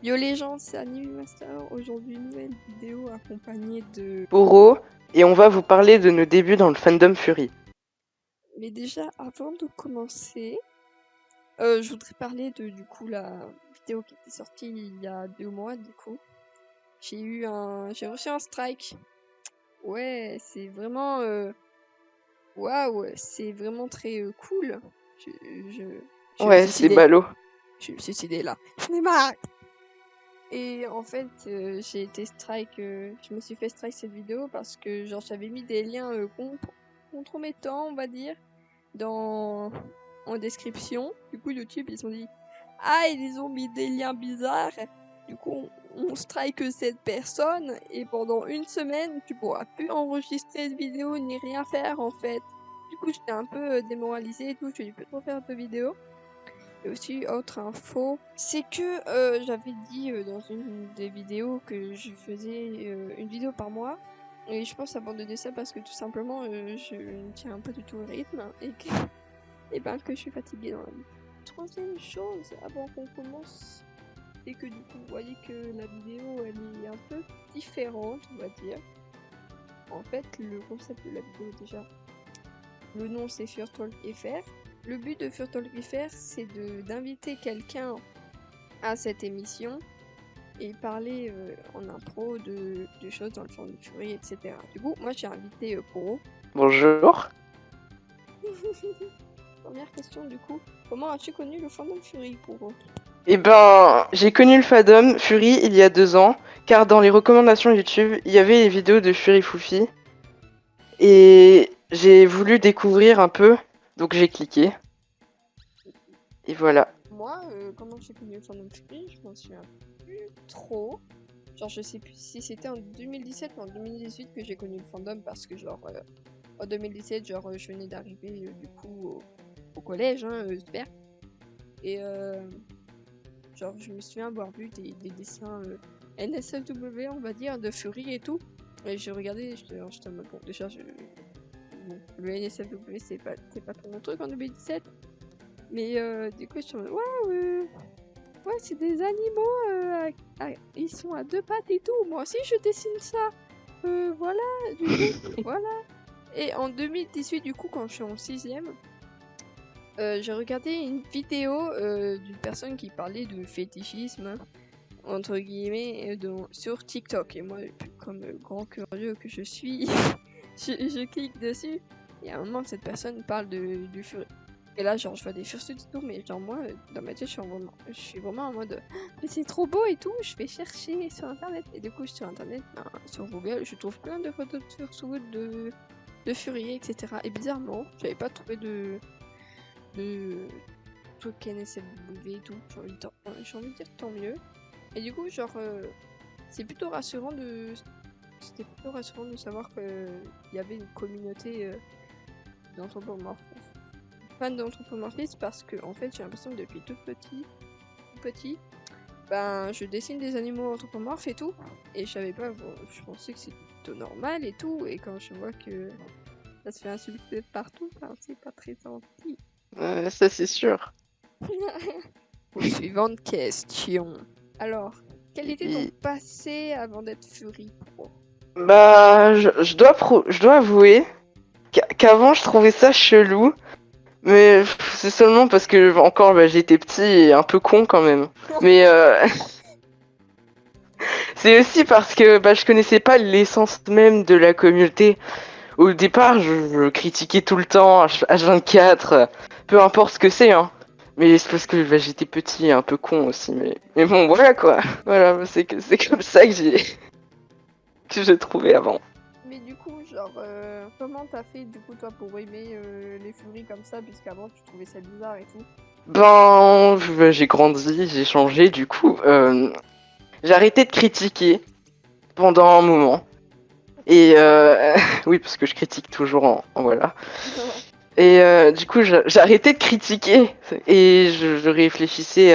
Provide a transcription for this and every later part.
Yo les gens, c'est Animemaster. Aujourd'hui, nouvelle vidéo accompagnée de Oro, et on va vous parler de nos débuts dans le fandom Fury. Mais déjà, avant de commencer, je voudrais parler de la vidéo qui était sortie il y a 2 mois. Du coup, j'ai reçu un strike. Ouais, c'est vraiment waouh, c'est vraiment très cool. Je me Ouais, suis c'est décidé, ballot. là. J'en ai marre. Et en fait, j'ai été strike, je me suis fait strike cette vidéo parce que genre j'avais mis des liens compromettants, on va dire, en description. Du coup, YouTube, ils ont dit ah, ils ont mis des liens bizarres. Du coup, on strike cette personne et pendant 1 semaine, tu pourras plus enregistrer de vidéo ni rien faire en fait. Du coup, j'étais un peu démoralisée et tout, je ne peux plus trop faire de vidéos. Et aussi, autre info, c'est que j'avais dit dans une des vidéos que je faisais une vidéo par mois. Et je pense abandonner ça parce que tout simplement, je ne tiens pas du tout au rythme et que, que je suis fatiguée dans la vie. Troisième chose, avant qu'on commence, c'est que du coup, vous voyez que la vidéo, elle est un peu différente, on va dire. En fait, le concept de la vidéo, déjà, le nom c'est FurTalk.fr. Le but de FurTalk.fr, c'est d'inviter quelqu'un à cette émission et parler en impro de choses dans le fandom Fury, etc. Du coup, moi j'ai invité Poro. Bonjour. Première question du coup, comment as-tu connu le fandom Fury, Poro? Eh ben, j'ai connu le fandom Fury il y a 2 ans, car dans les recommandations YouTube, il y avait les vidéos de Fury Foufi. Et j'ai voulu découvrir un peu, donc j'ai cliqué. Et voilà. Moi, comment j'ai connu le fandom Fury, je m'en souviens plus trop. Genre, je sais plus si c'était en 2017 ou en 2018 que j'ai connu le fandom parce que, genre, en 2017, genre, je venais d'arriver du coup au collège, super. Et genre, je me souviens avoir vu des dessins NSFW, on va dire, de Fury et tout. Et j'ai regardé, j'étais en mode, bon, déjà, bon, le NSFW, c'est pas trop mon truc en 2017. Mais du coup, je suis en mode, ouais, c'est des animaux, ils sont à 2 pattes et tout. Moi aussi, je dessine ça. Voilà, du coup, voilà. Et en 2018, du coup, quand je suis en 6ème, j'ai regardé une vidéo d'une personne qui parlait de fétichisme, entre guillemets, sur TikTok. Et moi, comme grand curieux que je suis, je clique dessus. Et à un moment, cette personne parle du Fury. Et là, genre, je vois des fursuits et tout, mais genre, moi, dans ma tête, je suis vraiment en mode mais c'est trop beau et tout. Je vais chercher sur internet. Et du coup, sur internet, sur Google, je trouve plein de photos de fursuits, de Fury, etc. Et bizarrement, j'avais pas trouvé de trucs NSFW et tout. J'ai envie de dire tant mieux. Et du coup, genre, c'était plutôt rassurant de savoir qu'il y avait une communauté fans d'anthropomorphisme parce que en fait j'ai l'impression que depuis tout petit, ben je dessine des animaux anthropomorphes et tout, et je savais pas, bon, je pensais que c'était plutôt normal et tout, et quand je vois que ça se fait insulter partout, ben, c'est pas très gentil. Ça c'est sûr. Suivante question. Alors, quel était ton Et- passé avant d'être Fury Pro? Bah, je dois avouer qu'avant je trouvais ça chelou, mais c'est seulement parce que encore bah, j'étais petit et un peu con quand même. Mais c'est aussi parce que bah, je connaissais pas l'essence même de la communauté. Au départ, je critiquais tout le temps, H24, peu importe ce que c'est, hein. Mais c'est parce que bah, j'étais petit et un peu con aussi. Mais bon, voilà quoi. Voilà, c'est comme ça que j'ai trouvé avant. Mais du coup, genre, comment t'as fait du coup toi pour aimer les Furies comme ça, puisqu'avant tu trouvais ça bizarre et tout? Ben, j'ai grandi, j'ai changé, du coup, j'ai arrêté de critiquer pendant un moment. Et oui, parce que je critique toujours voilà. Et du coup, j'ai arrêté de critiquer et je réfléchissais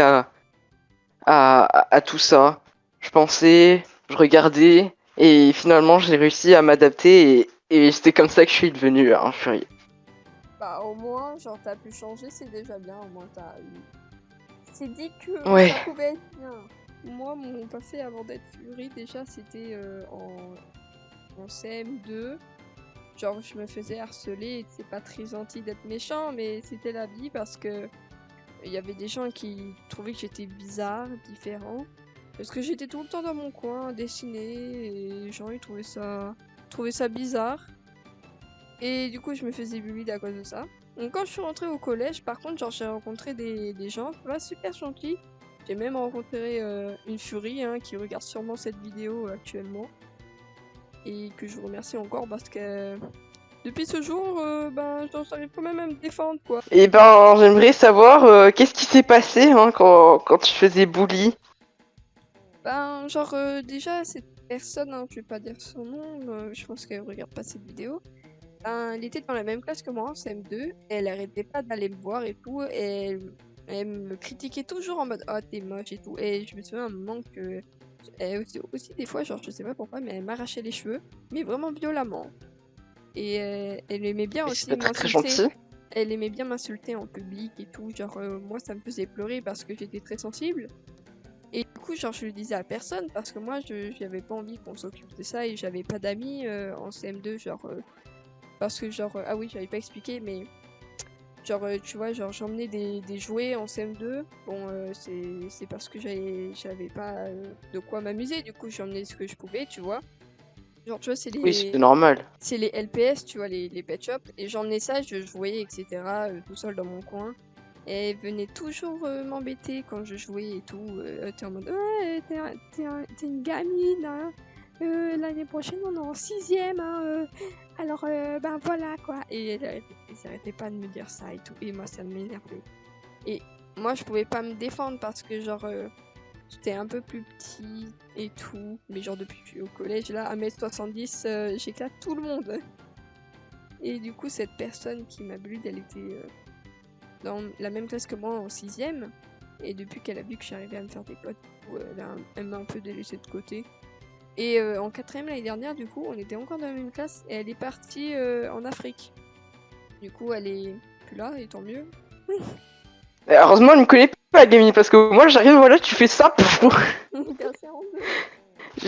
à tout ça. Je pensais, je regardais et finalement j'ai réussi à m'adapter et c'était comme ça que je suis devenu un Fury. Bah, au moins, genre, t'as pu changer, c'est déjà bien. Au moins, t'as eu. C'est dit que Ouais. ça pouvait être bien. Moi, mon passé avant d'être Fury, déjà, c'était en CM2. Genre, je me faisais harceler. C'est pas très gentil d'être méchant, mais c'était la vie parce que il y avait des gens qui trouvaient que j'étais bizarre, différent. Parce que j'étais tout le temps dans mon coin, dessiner, et les gens ils trouvaient ça bizarre. Et du coup, je me faisais bully à cause de ça. Donc, quand je suis rentrée au collège, par contre, genre, j'ai rencontré des gens pas super gentils. J'ai même rencontré une furie qui regarde sûrement cette vidéo actuellement. Et que je remercie encore parce que depuis ce jour, ben, j'arrive quand même à me défendre, quoi. Et ben, j'aimerais savoir qu'est-ce qui s'est passé quand tu faisais bully. Ben, genre, déjà, cette personne, je vais pas dire son nom, je pense qu'elle regarde pas cette vidéo. Ben, elle était dans la même classe que moi en CM2, et elle arrêtait pas d'aller me voir et tout, et elle me critiquait toujours en mode «Ah, t'es moche» et tout. Et je me souviens un moment que. Elle aussi des fois, genre, je sais pas pourquoi, mais elle m'arrachait les cheveux, mais vraiment violemment. Et elle aimait bien Et aussi c'était très très m'insulter. gentil. Elle aimait bien m'insulter en public et tout. Genre, moi, ça me faisait pleurer parce que j'étais très sensible. Et du coup, genre, je le disais à personne parce que moi, j'avais pas envie qu'on s'occupe de ça et j'avais pas d'amis en CM2, genre, parce que, genre, ah oui, j'avais pas expliqué, mais genre, tu vois, genre, j'emmenais des jouets en CM2. Bon, c'est parce que j'avais pas de quoi m'amuser, du coup, j'emmenais ce que je pouvais, tu vois. Genre, tu vois, Oui, c'est normal. c'est les LPS, tu vois, les pet shops. Et j'emmenais ça, je jouais, etc., tout seul dans mon coin. Et elle venait toujours m'embêter quand je jouais et tout. T'es en mode, ouais, t'es une gamine, hein. L'année prochaine, on est en 6ème, hein. Alors, ben voilà, quoi. Et elle s'arrêtait pas de me dire ça et tout. Et moi, ça m'énervait. Et moi, je pouvais pas me défendre parce que, genre, j'étais un peu plus petit et tout. Mais genre, depuis que je suis au collège, là, 1m70, j'éclate tout le monde. Et du coup, cette personne qui m'a bullied, elle était dans la même classe que moi en 6ème. Et depuis qu'elle a vu que j'arrivais à me faire des potes, elle m'a un peu délaissé de côté. Et en 4ème l'année dernière, du coup, on était encore dans la même classe et elle est partie en Afrique. Du coup, elle est plus là et tant mieux. Et heureusement, elle me connaît pas, Gamine, parce que moi, j'arrive, voilà, tu fais ça. Cassé en deux.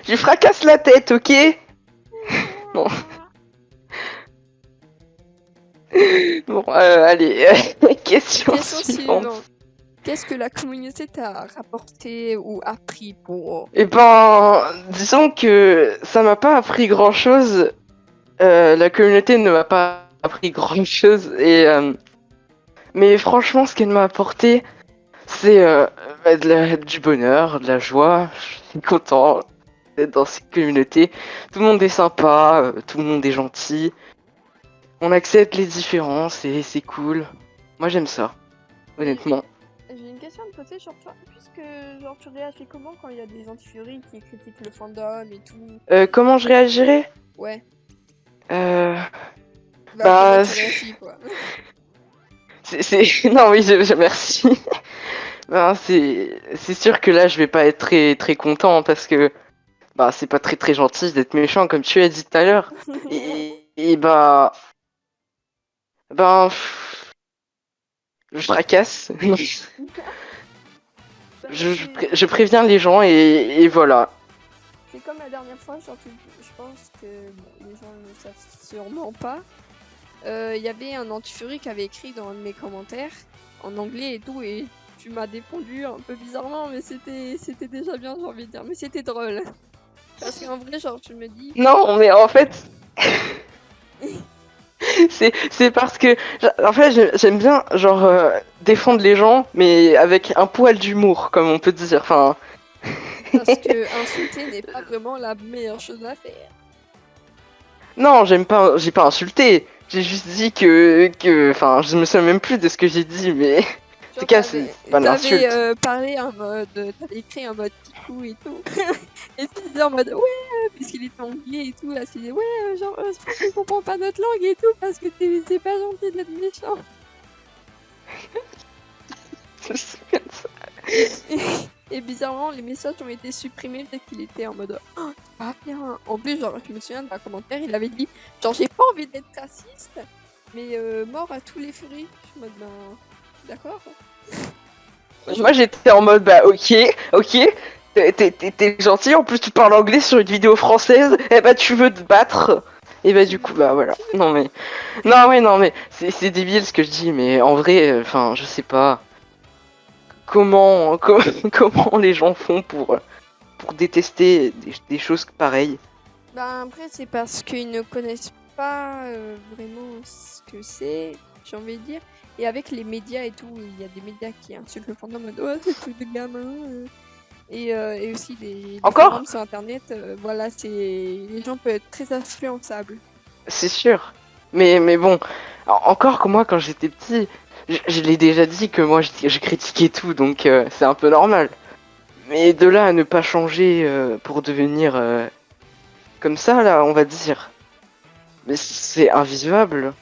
Je fracasse la tête, ok? Bon. Bon, allez, question Question suivante. suivante. Qu'est-ce que la communauté t'a rapporté ou appris pour... Eh ben, disons que ça m'a pas appris grand-chose. La communauté ne m'a pas appris grand-chose. Mais franchement, ce qu'elle m'a apporté, c'est du bonheur, de la joie. Je suis content d'être dans cette communauté. Tout le monde est sympa, tout le monde est gentil. On accepte les différences et c'est cool. Moi, j'aime ça, honnêtement. J'ai une question à te poser sur toi, puisque genre tu réagis comment quand il y a des anti-furies qui critiquent le fandom et tout? Comment je réagirais? Ouais, euh... bah comment Bah, tu réagis quoi? non, oui, merci. Ben, c'est sûr que là, je vais pas être très très content parce que bah c'est pas très très gentil d'être méchant comme tu as dit tout à l'heure. Et bah ben je fracasse. Bah, Je préviens les gens et voilà. c'est comme la dernière fois, genre je pense que bon, les gens ne le savent sûrement pas. Il y avait un anti-furie qui avait écrit dans un de mes commentaires en anglais et tout, et tu m'as défendu un peu bizarrement, mais c'était déjà bien, j'ai envie de dire, mais c'était drôle. Parce qu'en vrai, genre tu me dis. Non, mais en fait c'est parce que en fait j'aime bien genre défendre les gens mais avec un poil d'humour comme on peut dire. Enfin. Parce que insulter n'est pas vraiment la meilleure chose à faire. Non, j'ai pas insulté. J'ai juste dit enfin, je me souviens même plus de ce que j'ai dit, mais en tout cas, c'est pas de l'insulte. Parlé en mode, t'avais écrit en mode kikou et tout. Et tu disais en mode ouais, puisqu'il était anglais et tout, là, tu disais ouais, genre, je pense qu'il comprend pas notre langue et tout, parce que c'est pas gentil d'être méchant. Je me souviens de ça. Et bizarrement, les messages ont été supprimés dès qu'il était en mode oh, c'est pas bien. En plus, genre, je me souviens d'un commentaire, il avait dit genre, j'ai pas envie d'être raciste, Mais mort à tous les furies. Je suis en mode, ben, d'accord. Moi j'étais en mode bah ok, t'es gentil, en plus tu parles anglais sur une vidéo française, et bah tu veux te battre. Et bah du coup bah voilà. Non mais non ouais non mais c'est débile ce que je dis, mais en vrai enfin je sais pas comment les gens font pour détester des choses pareilles. Ben après, c'est parce qu'ils ne connaissent pas vraiment ce que c'est, j'ai envie de dire. Et avec les médias et tout, il y a des médias qui insultent le fandom en mode oh, c'est le truc de gamin. Et aussi des Encore? forums sur internet, voilà, les gens peuvent être très influençables. C'est sûr. Mais bon, encore que moi quand j'étais petit, je l'ai déjà dit que moi je critiquais tout, donc c'est un peu normal. Mais de là à ne pas changer pour devenir comme ça, là, on va dire. Mais c'est invivable.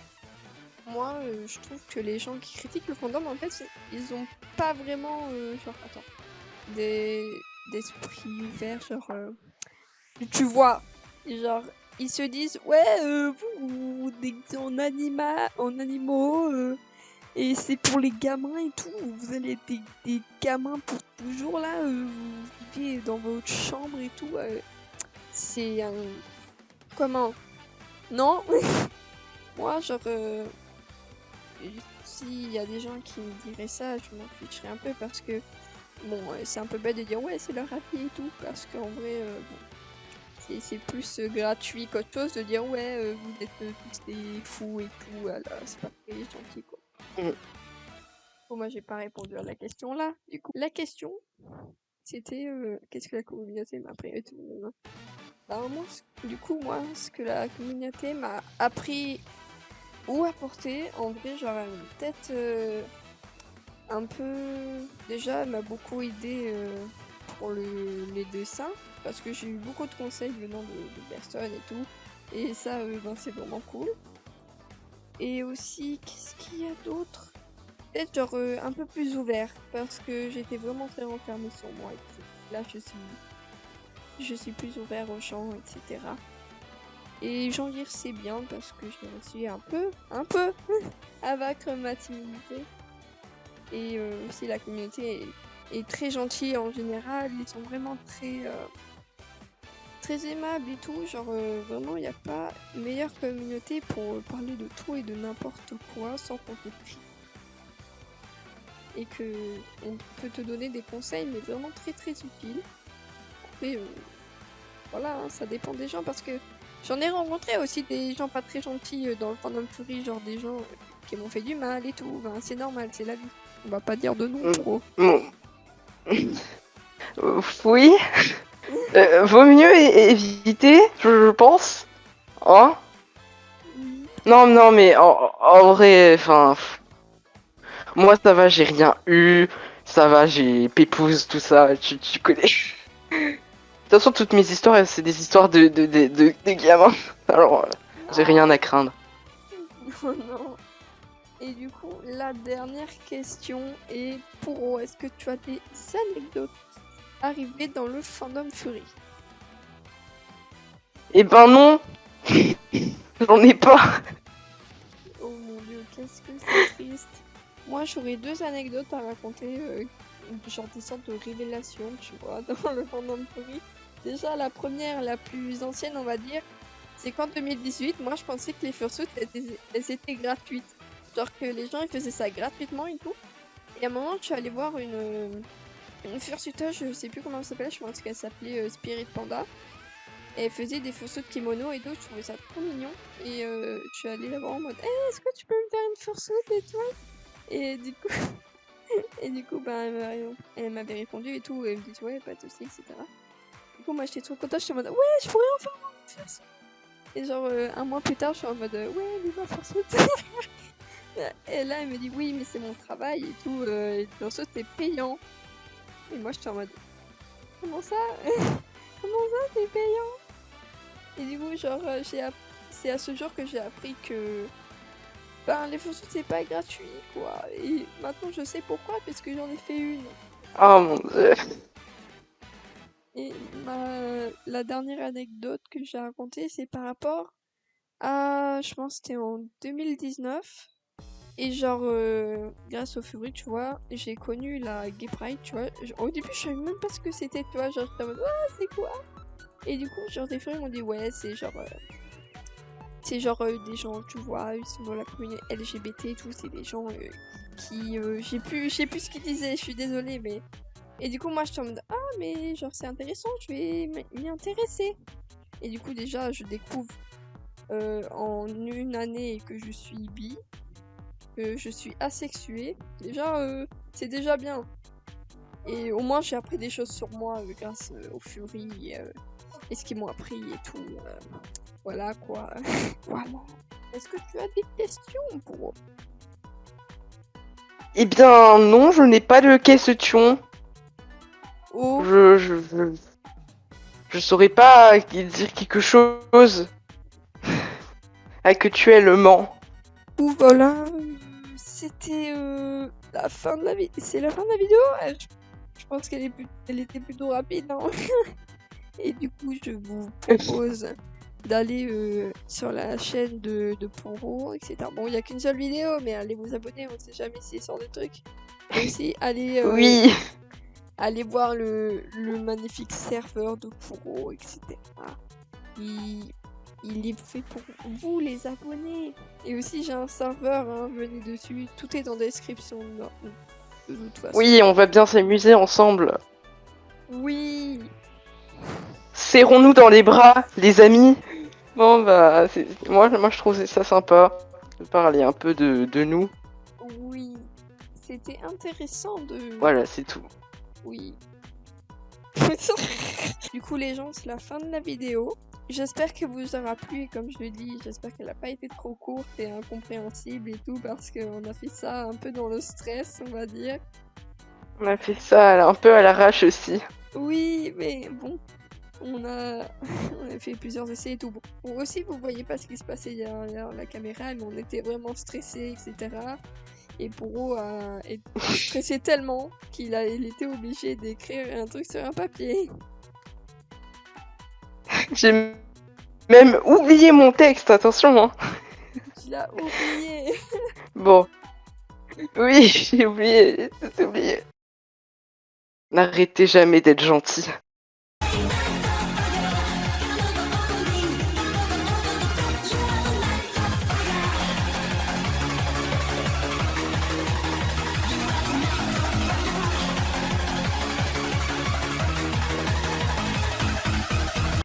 Moi, je trouve que les gens qui critiquent le fandom, en fait, ils ont pas vraiment, genre, attends, des d'esprit ouvert, genre, tu vois, genre, ils se disent, ouais, vous déguisez en animaux, et c'est pour les gamins et tout, vous allez être des gamins pour toujours, là, vous vivez dans votre chambre et tout, c'est un... Comment? Non? Moi, genre, s'il y a des gens qui me diraient ça, je m'en ficherais un peu parce que, bon, c'est un peu bête de dire ouais, c'est leur avis et tout, parce qu'en vrai, bon, c'est plus gratuit qu'autre chose de dire ouais, vous êtes tous des fous et tout, voilà, c'est pas très gentil quoi. Mm. Bon, moi j'ai pas répondu à la question là, du coup. La question, c'était qu'est-ce que la communauté m'a appris et tout. Bah, moi, du coup, moi, ce que la communauté m'a appris ou apporté, en vrai, j'aurais peut-être un peu... Déjà, elle m'a beaucoup aidé pour les dessins, parce que j'ai eu beaucoup de conseils venant de personnes et tout. Et ça, ben, c'est vraiment cool. Et aussi, qu'est-ce qu'il y a d'autre? Peut-être genre un peu plus ouvert, parce que j'étais vraiment très renfermée sur moi et tout. Là, je suis plus ouvert aux gens, etc. Et j'en dire c'est bien, parce que je réussi un peu, à vaincre ma timidité. Et aussi la communauté est très gentille en général, ils sont vraiment très aimables et tout, genre vraiment il n'y a pas meilleure communauté pour parler de tout et de n'importe quoi sans qu'on te prie. Et que on peut te donner des conseils mais vraiment très utiles. Après voilà, hein, ça dépend des gens parce que j'en ai rencontré aussi des gens pas très gentils dans le fandom Fury, genre des gens qui m'ont fait du mal et tout, ben, c'est normal, c'est la vie. On va pas dire de nom trop. Mm. Oui, vaut mieux éviter, je pense. Hein? Oui. Non, mais en vrai, enfin, moi ça va, j'ai rien eu. Ça va, j'ai Pépouze, tout ça, tu connais. De toute façon, toutes mes histoires, c'est des histoires de gamins. Alors, j'ai rien Non. à craindre. Non, non. Et du coup, la dernière question est pour est-ce que tu as des anecdotes arrivées dans le fandom Fury? Eh ben non, j'en ai pas. Oh mon dieu, qu'est-ce que c'est triste. Moi, j'aurais deux anecdotes à raconter, genre des sortes de révélations, tu vois, dans le fandom Fury. Déjà, la première, la plus ancienne, on va dire, c'est qu'en 2018, moi, je pensais que les fursuits, elles étaient gratuites. Genre que les gens, ils faisaient ça gratuitement et tout. Et à un moment, je suis allée voir une fursuiteuse, je sais plus comment elle s'appelait, je pense qu'elle s'appelait Spirit Panda. Et elle faisait des fursuits de kimono et tout, je trouvais ça trop mignon. Et je suis allée la voir en mode est-ce que tu peux me faire une fursuit et tout? Et du coup, bah, elle m'avait répondu et tout, et elle me dit ouais, pas de soucis, etc. Du coup, moi j'étais trop contente, j'étais en mode ouais, je pourrais en faire une fursuit. Et genre, un mois plus tard, je suis en mode ouais, mais ma fursuit. Et là, elle me dit oui, mais c'est mon travail et tout, et le fursuit c'est payant. Et moi, j'étais en mode comment ça? Comment ça, c'est payant? Et du coup, genre, c'est à ce jour que j'ai appris que ben, les fursuits c'est pas gratuit, quoi. Et maintenant, je sais pourquoi, parce que j'en ai fait une. Oh mon dieu. Et la dernière anecdote que j'ai racontée, c'est par rapport Ah, je pense que c'était en 2019. Et genre, grâce au Fury, tu vois, j'ai connu la Gay Pride, tu vois. Au début, je savais même pas ce que c'était, tu vois. Genre, j'étais en mode, ah, c'est quoi? Et du coup, genre, des Fury m'ont dit, ouais, c'est genre des gens, tu vois, ils sont dans la communauté LGBT et tout. C'est des gens qui. J'ai plus ce qu'ils disaient, je suis désolée, mais. Et du coup, moi, je suis en mode, ah, mais genre, c'est intéressant, je vais m'y intéresser. Et du coup, déjà, je découvre en une année que je suis bi, que je suis asexuée. Déjà, c'est déjà bien. Et au moins, j'ai appris des choses sur moi grâce au Fury et ce qu'ils m'ont appris et tout. Voilà quoi. Voilà. Est-ce que tu as des questions pour... Eh bien, non, je n'ai pas de question. Oh, Je saurais pas dire quelque chose actuellement. ou voilà. C'était la fin de la vidéo. C'est la fin de la vidéo. Je pense elle était plutôt rapide, hein. Et du coup, je vous propose d'aller sur la chaîne de Poro, etc. Bon, il n'y a qu'une seule vidéo, mais allez vous abonner, on ne sait jamais s'il sort des trucs. Et aussi, Oui, allez voir le magnifique serveur de Poro, etc. Il est fait pour vous, les abonnés. Et aussi, j'ai un serveur, hein, venez dessus. Tout est dans la description de toute façon. oui, on va bien s'amuser ensemble. Oui. Serrons-nous dans les bras, les amis. Bon, bah, moi, je trouve ça sympa de parler un peu de nous. Oui. C'était intéressant de... Voilà, c'est tout. Oui. Du coup, les gens, c'est la fin de la vidéo. J'espère que vous aura plu et comme je le dis, j'espère qu'elle n'a pas été trop courte et incompréhensible et tout parce qu'on a fait ça un peu dans le stress, on va dire. On a fait ça un peu à l'arrache aussi. Oui, mais bon, on a fait plusieurs essais et tout. Bon, aussi, vous voyez pas ce qui se passait derrière la caméra, mais on était vraiment stressés, etc. Et Poro est stressé tellement il était obligé d'écrire un truc sur un papier. J'ai même oublié mon texte, attention. Hein. Tu l'as oublié. Bon. Oui, j'ai oublié. N'arrêtez jamais d'être gentil.